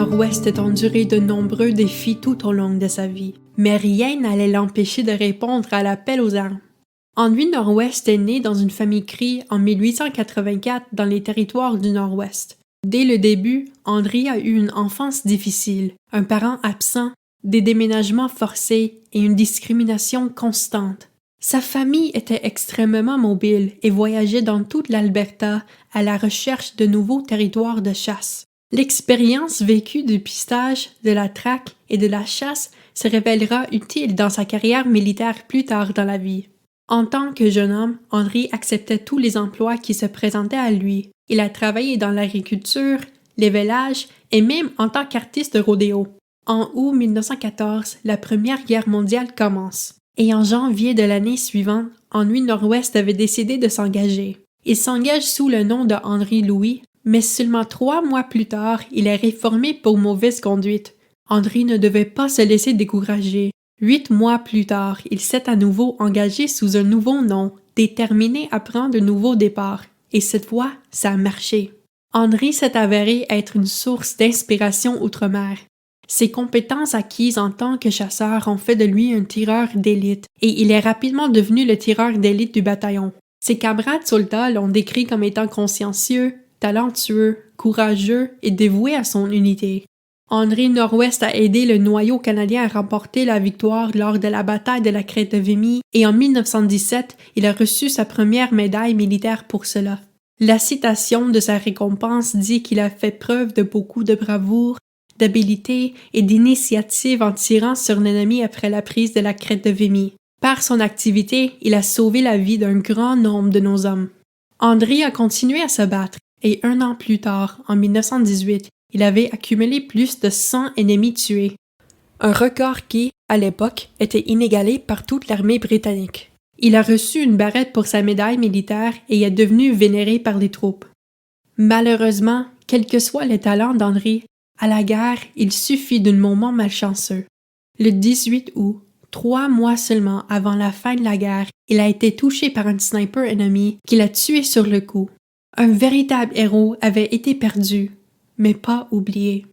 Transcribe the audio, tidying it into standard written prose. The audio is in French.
Nord-Ouest a enduré de nombreux défis tout au long de sa vie, mais rien n'allait l'empêcher de répondre à l'appel aux armes. Henry Nord-Ouest est né dans une famille Cree en 1884 dans les territoires du Nord-Ouest. Dès le début, Henry a eu une enfance difficile, un parent absent, des déménagements forcés et une discrimination constante. Sa famille était extrêmement mobile et voyageait dans toute l'Alberta à la recherche de nouveaux territoires de chasse. L'expérience vécue du pistage, de la traque et de la chasse se révélera utile dans sa carrière militaire plus tard dans la vie. En tant que jeune homme, Henry acceptait tous les emplois qui se présentaient à lui. Il a travaillé dans l'agriculture, l'élevage et même en tant qu'artiste de rodéo. En août 1914, la Première Guerre mondiale commence. Et en janvier de l'année suivante, Henry Nord-Ouest avait décidé de s'engager. Il s'engage sous le nom de Henry Louis, mais seulement 3 mois plus tard, il est réformé pour mauvaise conduite. Henry ne devait pas se laisser décourager. 8 mois plus tard, il s'est à nouveau engagé sous un nouveau nom, déterminé à prendre un nouveau départ. Et cette fois, ça a marché. Henry s'est avéré être une source d'inspiration outre-mer. Ses compétences acquises en tant que chasseur ont fait de lui un tireur d'élite, et il est rapidement devenu le tireur d'élite du bataillon. Ses camarades soldats l'ont décrit comme étant consciencieux, talentueux, courageux et dévoué à son unité. Henry Nord-Ouest a aidé le noyau canadien à remporter la victoire lors de la bataille de la crête de Vimy et en 1917, il a reçu sa première médaille militaire pour cela. La citation de sa récompense dit qu'il a fait preuve de beaucoup de bravoure, d'habileté et d'initiative en tirant sur l'ennemi après la prise de la crête de Vimy. Par son activité, il a sauvé la vie d'un grand nombre de nos hommes. Henry a continué à se battre et 1 an plus tard, en 1918, il avait accumulé plus de 100 ennemis tués. Un record qui, à l'époque, était inégalé par toute l'armée britannique. Il a reçu une barrette pour sa médaille militaire et est devenu vénéré par les troupes. Malheureusement, quel que soit le talent d'Henry, à la guerre, il suffit d'un moment malchanceux. Le 18 août, 3 mois seulement avant la fin de la guerre, il a été touché par un sniper ennemi qui l'a tué sur le coup. Un véritable héros avait été perdu, mais pas oublié.